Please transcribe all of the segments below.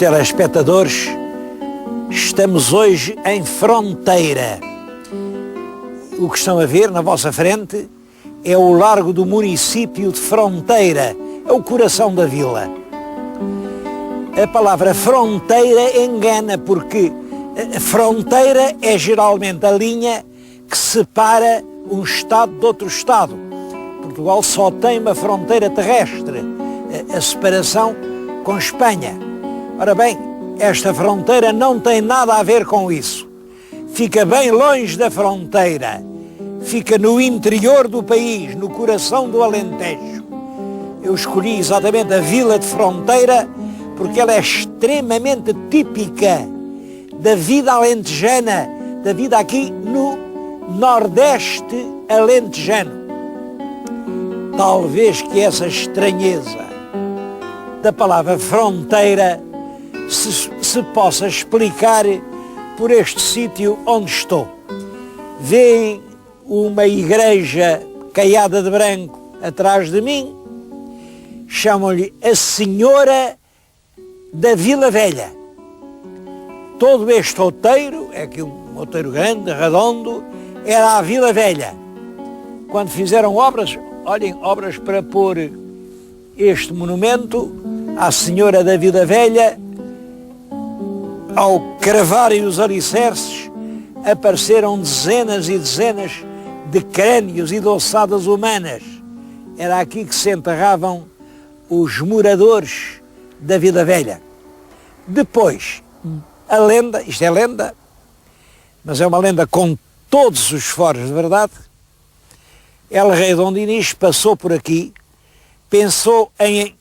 telespectadores, estamos hoje em Fronteira. O que estão a ver na vossa frente é o largo do município de Fronteira, é o coração da vila. A palavra fronteira engana porque a fronteira é geralmente a linha que separa um estado de outro estado. Portugal só tem uma fronteira terrestre, a separação com Espanha. Ora bem, esta fronteira não tem nada a ver com isso. Fica bem longe da fronteira. Fica no interior do país, no coração do Alentejo. Eu escolhi exatamente a vila de Fronteira porque ela é extremamente típica da vida alentejana, da vida aqui no Nordeste alentejano. Talvez que essa estranheza da palavra fronteira se possa explicar por este sítio onde estou. Vêem uma igreja caiada de branco atrás de mim, chamam-lhe a Senhora da Vila Velha. Todo este outeiro, é aqui um outeiro grande, redondo, era a Vila Velha. Quando fizeram obras, olhem, obras para pôr este monumento à Senhora da Vila Velha, ao cravarem os alicerces, apareceram dezenas e dezenas de crânios e de ossadas humanas. Era aqui que se enterravam os moradores da Vila Velha. Depois, a lenda, isto é lenda, mas é uma lenda com todos os foros de verdade, El Rei Dom Dinis passou por aqui, pensou em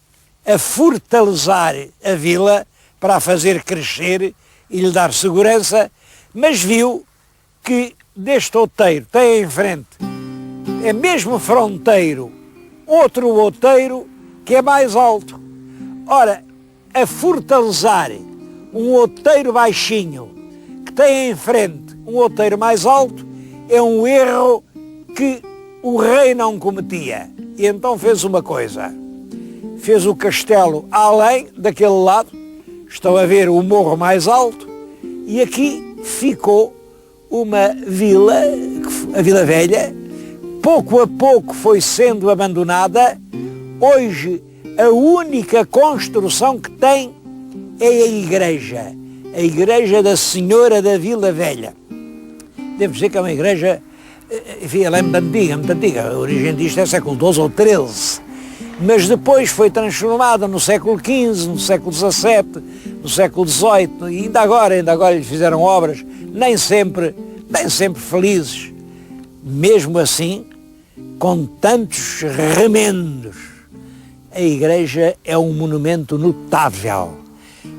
a fortalecer a vila para a fazer crescer e lhe dar segurança, mas viu que deste outeiro tem em frente, é mesmo fronteiro, outro outeiro que é mais alto. Ora, a fortalecer um outeiro baixinho que tem em frente um outeiro mais alto é um erro que o rei não cometia. E então fez uma coisa, fez o castelo além daquele lado, estão a ver o morro mais alto, e aqui ficou uma vila, a Vila Velha. Pouco a pouco foi sendo abandonada. Hoje a única construção que tem é a igreja da Senhora da Vila Velha. Devo dizer que é uma igreja, enfim, ela é muito antiga, a origem disto é século XII ou XIII, mas depois foi transformada no século XV, no século XVII, no século XVIII, e ainda agora lhe fizeram obras, nem sempre felizes. Mesmo assim, com tantos remendos, a igreja é um monumento notável.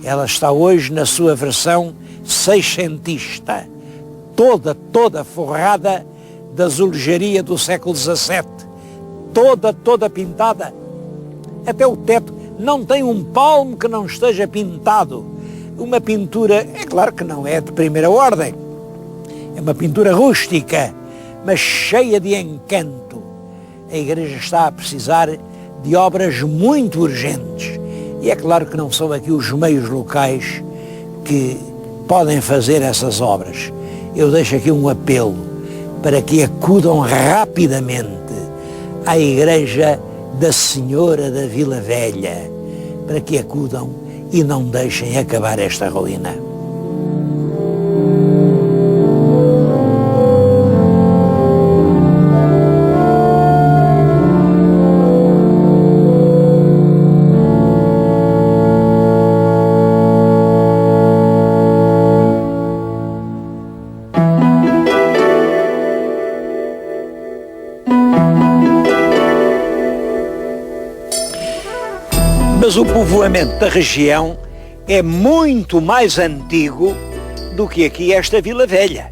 Ela está hoje na sua versão seiscentista, toda forrada de azulejaria do século XVII, toda pintada, até o teto, não tem um palmo que não esteja pintado. Uma pintura, é claro que não é de primeira ordem, é uma pintura rústica, mas cheia de encanto. A igreja está a precisar de obras muito urgentes, e é claro que não são aqui os meios locais que podem fazer essas obras. Eu deixo aqui um apelo para que acudam rapidamente à igreja da Senhora da Vila Velha, para que acudam e não deixem acabar esta ruína. Mas o povoamento da região é muito mais antigo do que aqui esta Vila Velha.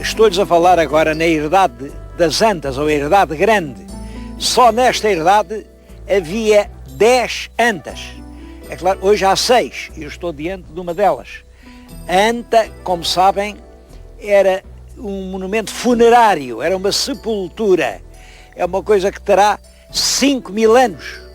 Estou-lhes a falar agora na herdade das Antas, ou herdade grande. Só nesta herdade havia 10 Antas. É claro, hoje há 6 e eu estou diante de uma delas. A Anta, como sabem, era um monumento funerário, era uma sepultura. É uma coisa que terá 5.000 anos.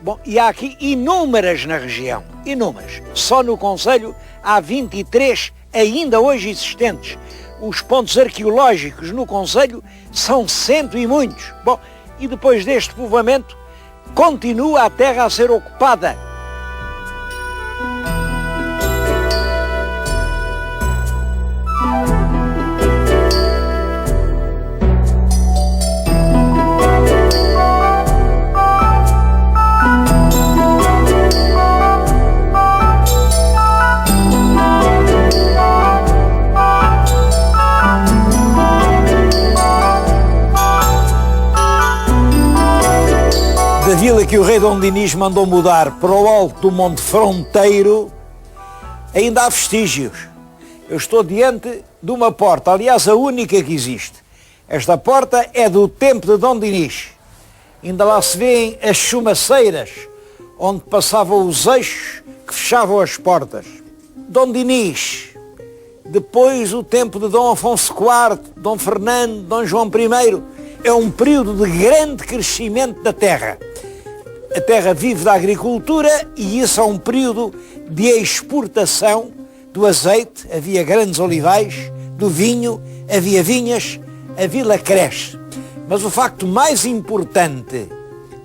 Bom, e há aqui inúmeras na região, inúmeras. Só no concelho há 23 ainda hoje existentes. Os pontos arqueológicos no concelho são 100 e muitos. Bom, e depois deste povoamento continua a terra a ser ocupada. Da vila que o rei Dom Dinis mandou mudar para o alto do Monte Fronteiro, ainda há vestígios. Eu estou diante de uma porta, aliás a única que existe. Esta porta é do tempo de Dom Dinis. Ainda lá se vêem as chumaceiras, onde passavam os eixos que fechavam as portas. Dom Dinis, depois o tempo de Dom Afonso IV, Dom Fernando, Dom João I, é um período de grande crescimento da terra. A terra vive da agricultura e isso é um período de exportação do azeite, havia grandes olivais, do vinho, havia vinhas, a vila cresce. Mas o facto mais importante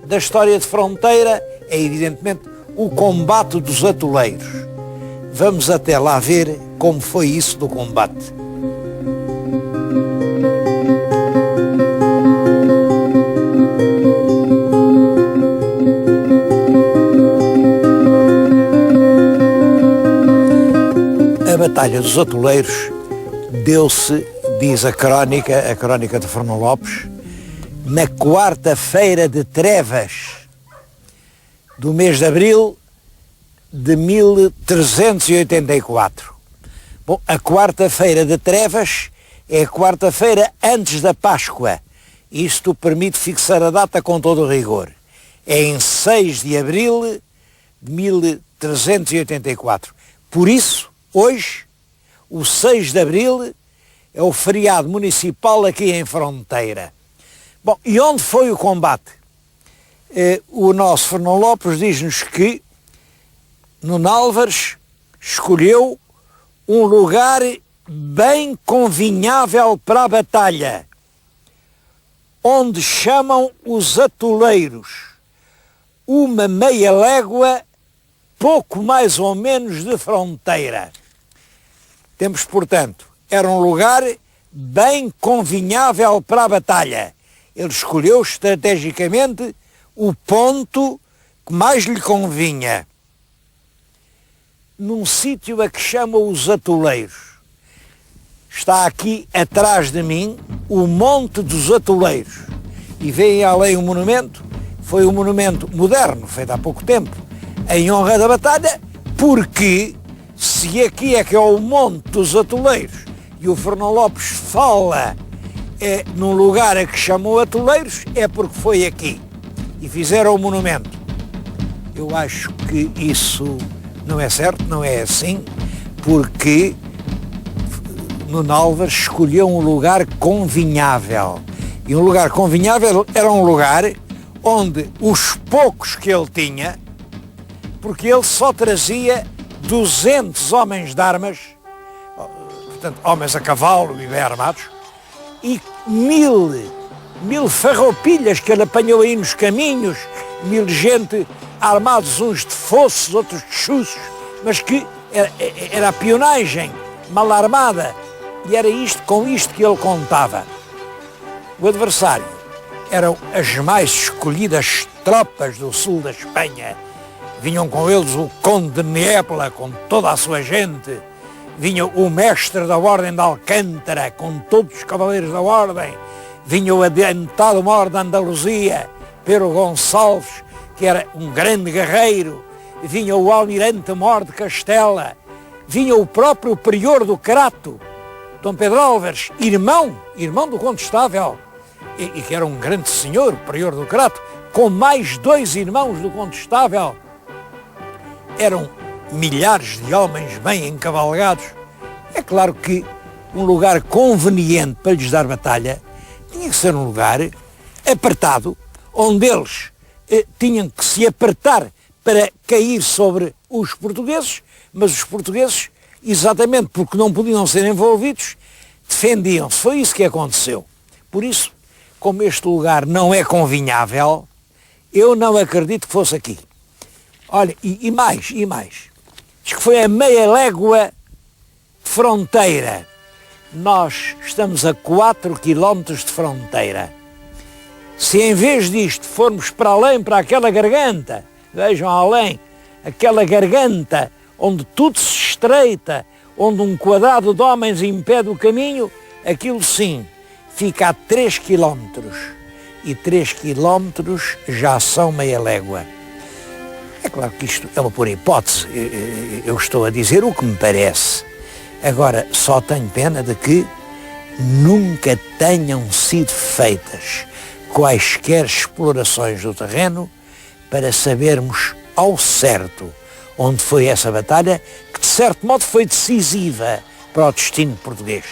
da história de Fronteira é evidentemente o combate dos atoleiros. Vamos até lá ver como foi isso do combate. A Batalha dos Atoleiros deu-se, diz a crónica de Fernão Lopes, na quarta-feira de Trevas do mês de abril de 1384. Bom, a quarta-feira de Trevas é a quarta-feira antes da Páscoa. Isto permite fixar a data com todo o rigor. É em 6 de abril de 1384. Por isso, hoje, o 6 de abril, é o feriado municipal aqui em Fronteira. Bom, e onde foi o combate? O nosso Fernão Lopes diz-nos que Nuno Álvares escolheu um lugar bem convinhável para a batalha, onde chamam os atoleiros, uma meia légua, pouco mais ou menos de Fronteira. Temos, portanto, era um lugar bem convinhável para a batalha. Ele escolheu estrategicamente o ponto que mais lhe convinha. Num sítio a que chamam os Atoleiros. Está aqui atrás de mim o Monte dos Atoleiros. E veem além o monumento. Foi um monumento moderno, feito há pouco tempo, em honra da batalha, porque se aqui é que é o Monte dos Atoleiros e o Fernão Lopes fala num lugar a que chamou Atoleiros, é porque foi aqui e fizeram o monumento. Eu acho que isso não é certo, não é assim, porque Nuno Álvares escolheu um lugar convinhável. E um lugar convinhável era um lugar onde os poucos que ele tinha, porque ele só trazia 200 homens de armas, portanto, homens a cavalo e bem armados, e mil farroupilhas que ele apanhou aí nos caminhos, 1000 gente armados, uns de fossos, outros de chuços, mas que era a pionagem mal armada, e era com isto que ele contava. O adversário eram as mais escolhidas tropas do sul da Espanha. Vinham com eles o conde de Niebla, com toda a sua gente. Vinha o mestre da Ordem de Alcântara, com todos os cavaleiros da Ordem. Vinha o adiantado mor da Andaluzia, Pedro Gonçalves, que era um grande guerreiro. Vinha o almirante mor de Castela. Vinha o próprio prior do Crato, Dom Pedro Álvares, irmão do Condestável, e que era um grande senhor, prior do Crato, com mais 2 irmãos do Condestável. Eram milhares de homens bem encavalgados. É claro que um lugar conveniente para lhes dar batalha tinha que ser um lugar apertado, onde eles tinham que se apertar para cair sobre os portugueses, mas os portugueses, exatamente porque não podiam ser envolvidos, defendiam-se. Foi isso que aconteceu. Por isso, como este lugar não é convinhável, eu não acredito que fosse aqui. Olha, e mais. Diz que foi a meia légua de fronteira. Nós estamos a 4 quilómetros de fronteira. Se em vez disto formos para além, para aquela garganta, vejam além, aquela garganta onde tudo se estreita, onde um quadrado de homens impede o caminho, aquilo sim, fica a 3 quilómetros. E 3 quilómetros já são meia légua. É claro que isto é uma pura hipótese, eu estou a dizer o que me parece. Agora, só tenho pena de que nunca tenham sido feitas quaisquer explorações do terreno para sabermos ao certo onde foi essa batalha, que de certo modo foi decisiva para o destino português.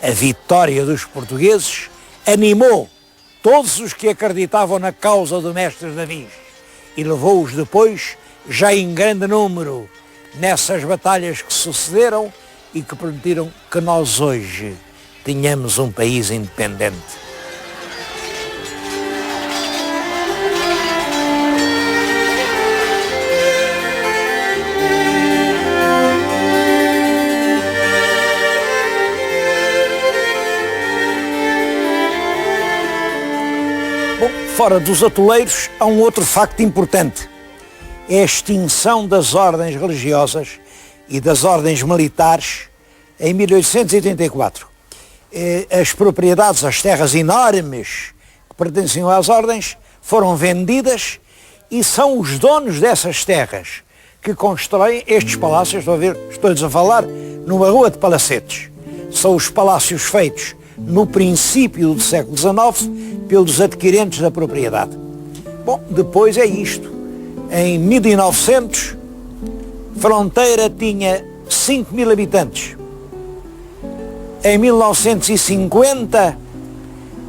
A vitória dos portugueses animou todos os que acreditavam na causa do mestre Davis e levou-os depois, já em grande número, nessas batalhas que sucederam e que permitiram que nós hoje tenhamos um país independente. Bom, fora dos atoleiros, há um outro facto importante. É a extinção das ordens religiosas e das ordens militares em 1884. As propriedades, as terras enormes que pertenciam às ordens foram vendidas e são os donos dessas terras que constroem estes palácios. Estou-lhes a falar numa rua de palacetes. São os palácios feitos no princípio do século XIX pelos adquirentes da propriedade. Bom, depois é isto. Em 1900, Fronteira tinha 5.000 habitantes. Em 1950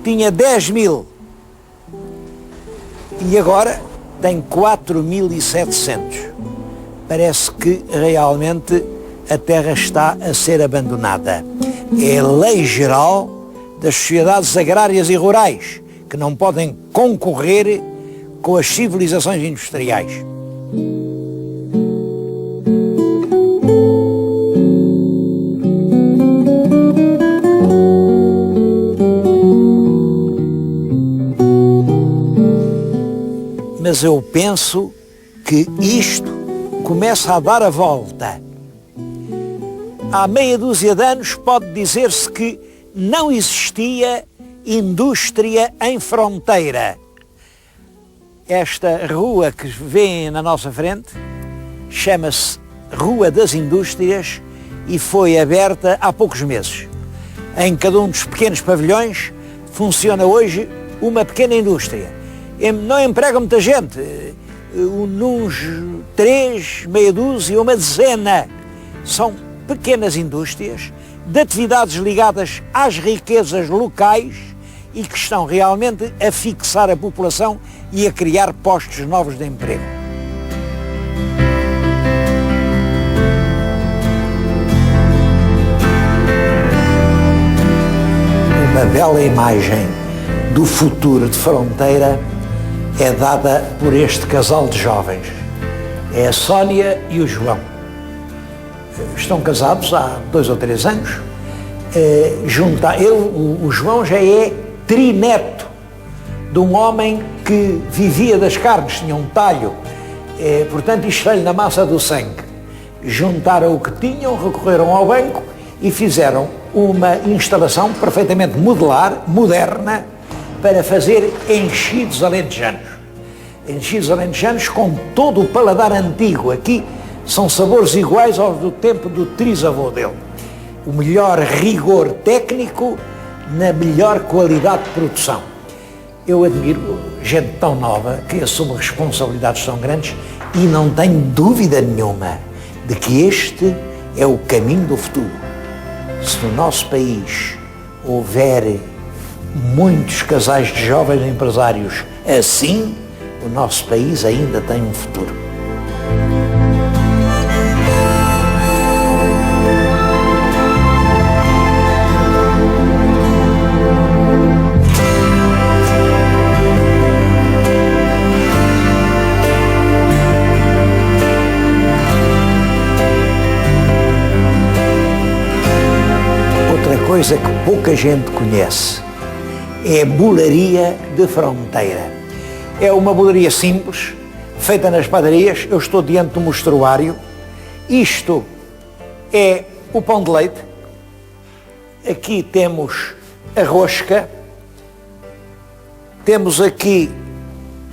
tinha 10.000. E agora tem 4.700. Parece que realmente a terra está a ser abandonada. É a lei geral das sociedades agrárias e rurais, que não podem concorrer com as civilizações industriais. Mas eu penso que isto começa a dar a volta. Há meia dúzia de anos pode dizer-se que não existia indústria em Fronteira. Esta rua que vêem na nossa frente chama-se Rua das Indústrias e foi aberta há poucos meses. Em cada um dos pequenos pavilhões funciona hoje uma pequena indústria. Não emprega muita gente, uns 3, meia dúzia, uma dezena. São pequenas indústrias de atividades ligadas às riquezas locais e que estão realmente a fixar a população e a criar postos novos de emprego. Uma bela imagem do futuro de Fronteira é dada por este casal de jovens. É a Sónia e o João. Estão casados há 2 ou 3 anos. O João já é trineto de um homem que vivia das carnes, tinha um talho. Portanto, isto está-lhe na massa do sangue. Juntaram o que tinham, recorreram ao banco e fizeram uma instalação perfeitamente modular, moderna, para fazer enchidos alentejanos. Enchidos alentejanos com todo o paladar antigo. Aqui são sabores iguais aos do tempo do trisavô dele. O melhor rigor técnico na melhor qualidade de produção. Eu admiro gente tão nova que assume responsabilidades tão grandes e não tenho dúvida nenhuma de que este é o caminho do futuro. Se no nosso país houver muitos casais de jovens empresários assim, o nosso país ainda tem um futuro. Outra coisa que pouca gente conhece é a bolaria de Fronteira. É uma bolaria simples, feita nas padarias. Eu estou diante do mostruário. Isto é o pão de leite. Aqui temos a rosca. Temos aqui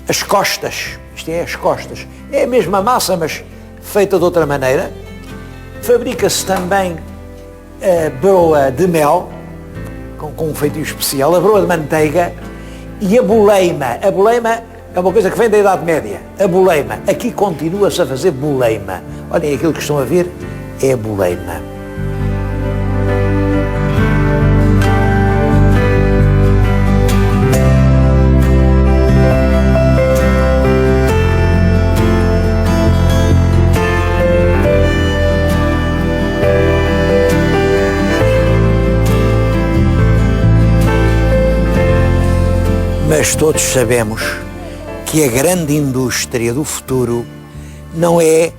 as costas. Isto é as costas. É a mesma massa, mas feita de outra maneira. Fabrica-se também a broa de mel, com um feitio especial, a broa de manteiga e a boleima. A boleima é uma coisa que vem da Idade Média. A boleima. Aqui continua-se a fazer boleima. Olhem, aquilo que estão a ver é a boleima. Mas todos sabemos que a grande indústria do futuro não é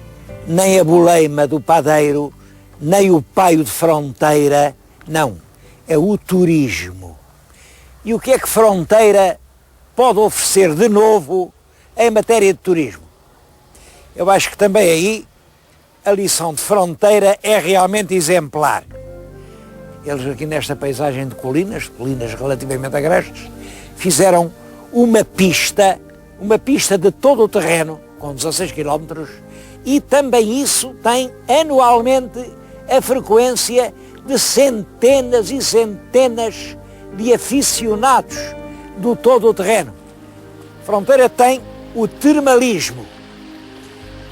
nem a boleima do padeiro, nem o paio de Fronteira, não, é o turismo. E o que é que Fronteira pode oferecer de novo em matéria de turismo? Eu acho que também aí a lição de Fronteira é realmente exemplar. Eles aqui nesta paisagem de colinas relativamente agrestes, fizeram uma pista de todo o terreno, com 16 km, e também isso tem anualmente a frequência de centenas e centenas de aficionados do todo o terreno. Fronteira tem o termalismo.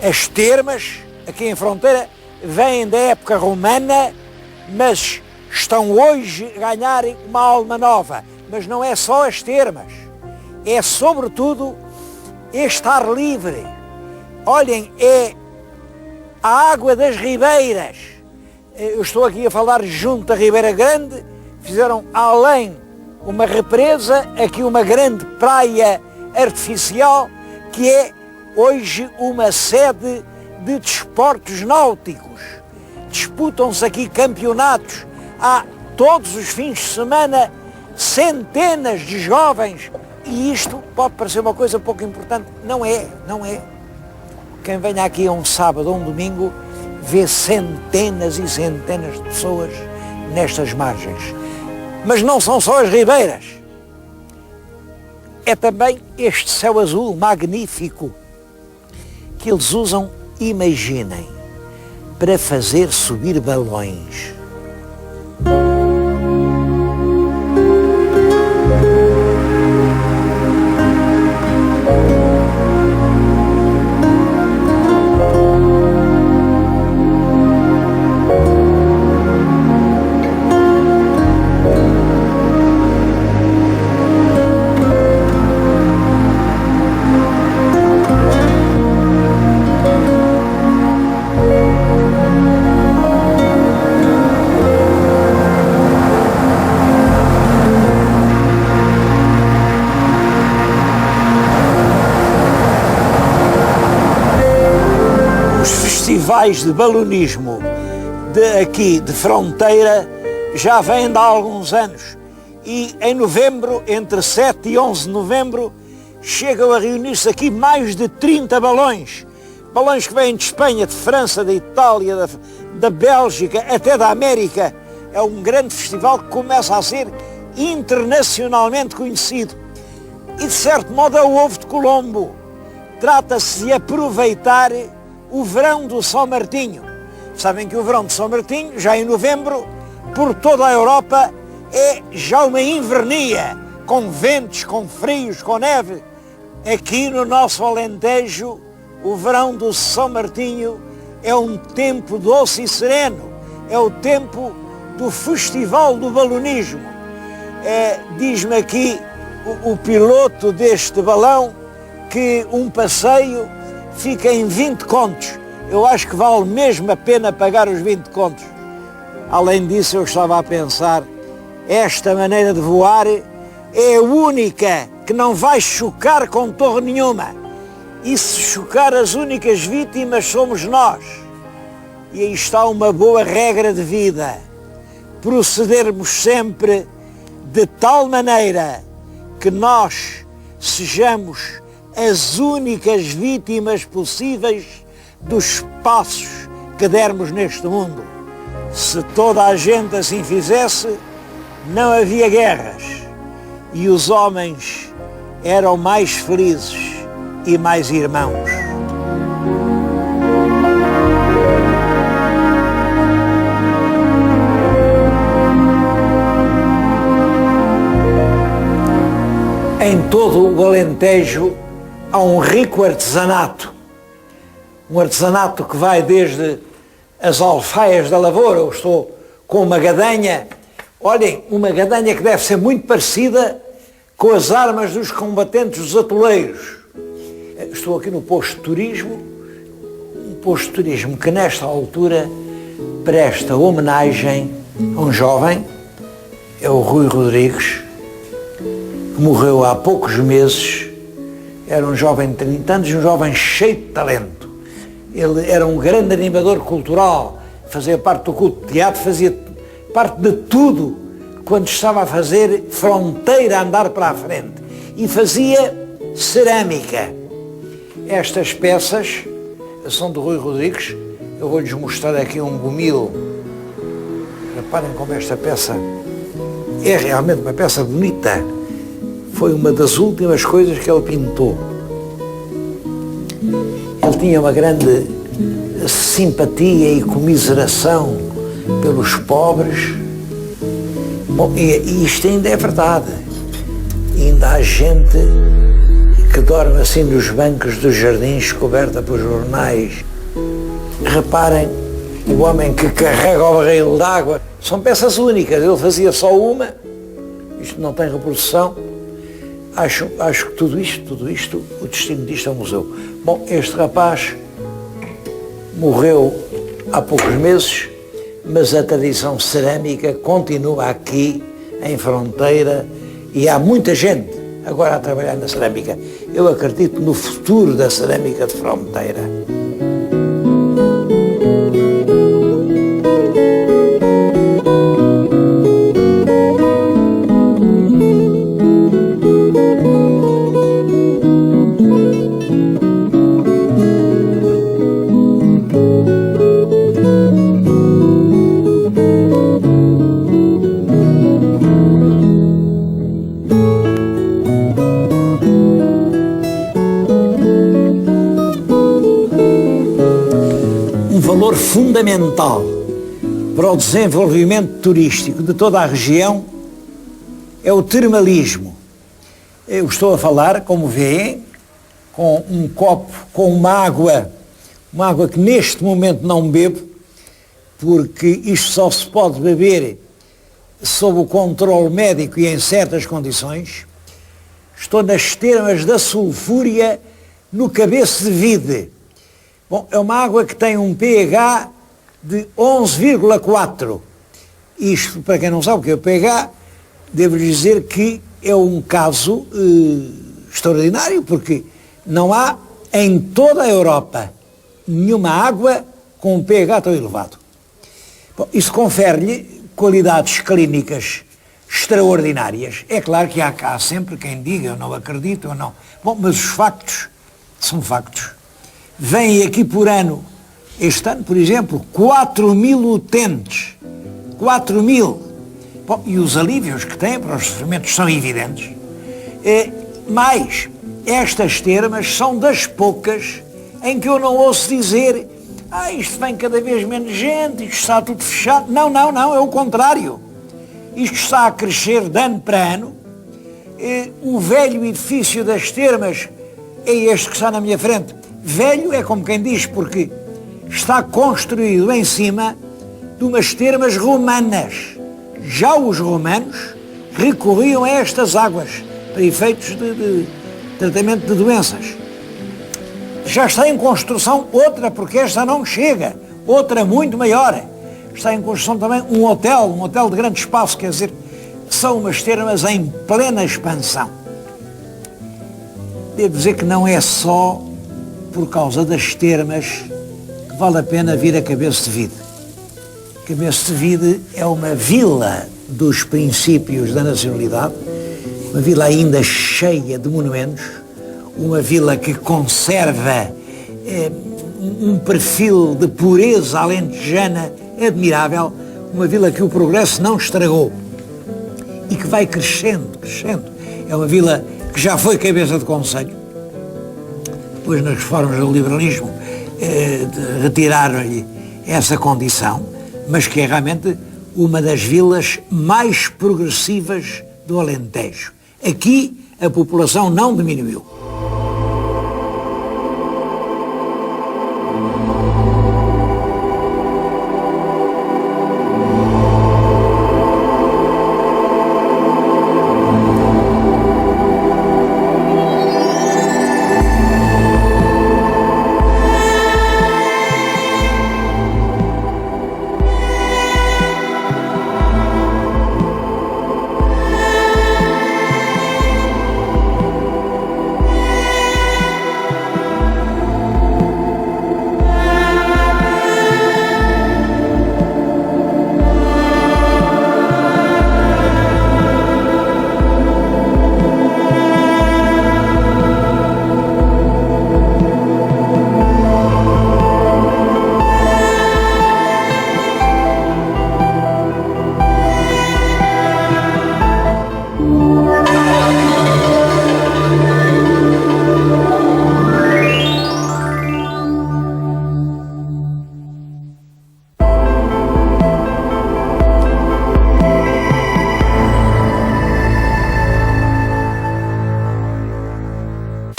As termas, aqui em Fronteira, vêm da época romana, mas estão hoje a ganhar uma alma nova. Mas não é só as termas, é sobretudo este ar livre. Olhem, é a água das ribeiras. Eu estou aqui a falar junto da Ribeira Grande, fizeram além uma represa, aqui uma grande praia artificial, que é hoje uma sede de desportos náuticos. Disputam-se aqui campeonatos, há todos os fins de semana centenas de jovens, e isto pode parecer uma coisa pouco importante, não é. Quem venha aqui a um sábado ou um domingo vê centenas e centenas de pessoas nestas margens. Mas não são só as ribeiras, é também este céu azul magnífico que eles usam, imaginem, para fazer subir balões. Festivais de balonismo aqui de Fronteira já vêm de há alguns anos, e em novembro, entre 7 e 11 de novembro, chegam a reunir-se aqui mais de 30 balões que vêm de Espanha, de França, da Itália, da Bélgica, até da América. É um grande festival que começa a ser internacionalmente conhecido. E de certo modo é o ovo de Colombo. Trata-se de aproveitar o verão do São Martinho. Sabem que o verão de São Martinho, já em novembro, por toda a Europa, é já uma invernia, com ventos, com frios, com neve. Aqui no nosso Alentejo, o verão do São Martinho é um tempo doce e sereno, é o tempo do Festival do Balonismo. Diz-me aqui o piloto deste balão que um passeio fica em 20 contos. Eu acho que vale mesmo a pena pagar os 20 contos. Além disso, eu estava a pensar, esta maneira de voar é a única que não vai chocar com torre nenhuma. E se chocar, as únicas vítimas somos nós. E aí está uma boa regra de vida. Procedermos sempre de tal maneira que nós sejamos as únicas vítimas possíveis dos passos que dermos neste mundo. Se toda a gente assim fizesse, não havia guerras e os homens eram mais felizes e mais irmãos. Em todo o Alentejo há um rico artesanato. Um artesanato que vai desde as alfaias da lavoura. Eu estou com uma gadanha. Olhem, uma gadanha que deve ser muito parecida com as armas dos combatentes dos atoleiros. Estou aqui no posto de turismo, um posto de turismo que nesta altura presta homenagem a um jovem, é o Rui Rodrigues, que morreu há poucos meses. Era um jovem de 30 anos, um jovem cheio de talento. Ele era um grande animador cultural, fazia parte do culto de teatro, fazia parte de tudo quando estava a fazer Fronteira a andar para a frente. E fazia cerâmica. Estas peças são do Rui Rodrigues. Eu vou-lhes mostrar aqui um gomil. Reparem como esta peça é realmente uma peça bonita. Foi uma das últimas coisas que ele pintou. Ele tinha uma grande simpatia e comiseração pelos pobres. Bom, e isto ainda é verdade. Ainda há gente que dorme assim nos bancos dos jardins, coberta por jornais. Reparem, o homem que carrega o barril de água, são peças únicas. Ele fazia só uma. Isto não tem reprodução. Acho que tudo isto, o destino disto é um museu. Bom, este rapaz morreu há poucos meses, mas a tradição cerâmica continua aqui em Fronteira e há muita gente agora a trabalhar na cerâmica. Eu acredito no futuro da cerâmica de Fronteira. Valor fundamental para o desenvolvimento turístico de toda a região é o termalismo. Eu estou a falar, como vêem, com um copo, com uma água que neste momento não bebo, porque isto só se pode beber sob o controle médico e em certas condições. Estou nas termas da Sulfúria, no Cabeço de Vide. Bom, é uma água que tem um pH de 11,4. Isto, para quem não sabe o que é o pH, devo dizer que é um caso extraordinário, porque não há em toda a Europa nenhuma água com um pH tão elevado. Bom, isso confere-lhe qualidades clínicas extraordinárias. É claro que há cá sempre quem diga, eu não acredito, ou não. Bom, mas os factos são factos. Vêm aqui por ano, este ano, por exemplo, 4.000 utentes. 4.000. Bom, e os alívios que têm para os sofrimentos são evidentes. Mas estas termas são das poucas em que eu não ouço dizer isto vem cada vez menos gente, isto está tudo fechado. Não, é o contrário. Isto está a crescer de ano para ano. O velho edifício das termas é este que está na minha frente. Velho é como quem diz, porque está construído em cima de umas termas romanas. Já os romanos recorriam a estas águas para efeitos tratamento de doenças. Já está em construção outra, porque esta não chega, outra muito maior. Está em construção também um hotel de grande espaço, quer dizer, são umas termas em plena expansão. Devo dizer que não é só por causa das termas que vale a pena vir a Cabeço de Vide. Cabeço de Vide é uma vila dos princípios da nacionalidade, uma vila ainda cheia de monumentos, uma vila que conserva um perfil de pureza alentejana admirável, uma vila que o progresso não estragou e que vai crescendo. É uma vila que já foi cabeça de concelho, depois nas reformas do liberalismo retiraram-lhe essa condição, mas que é realmente uma das vilas mais progressivas do Alentejo. Aqui a população não diminuiu.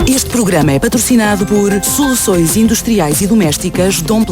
Este programa é patrocinado por Soluções Industriais e Domésticas Dom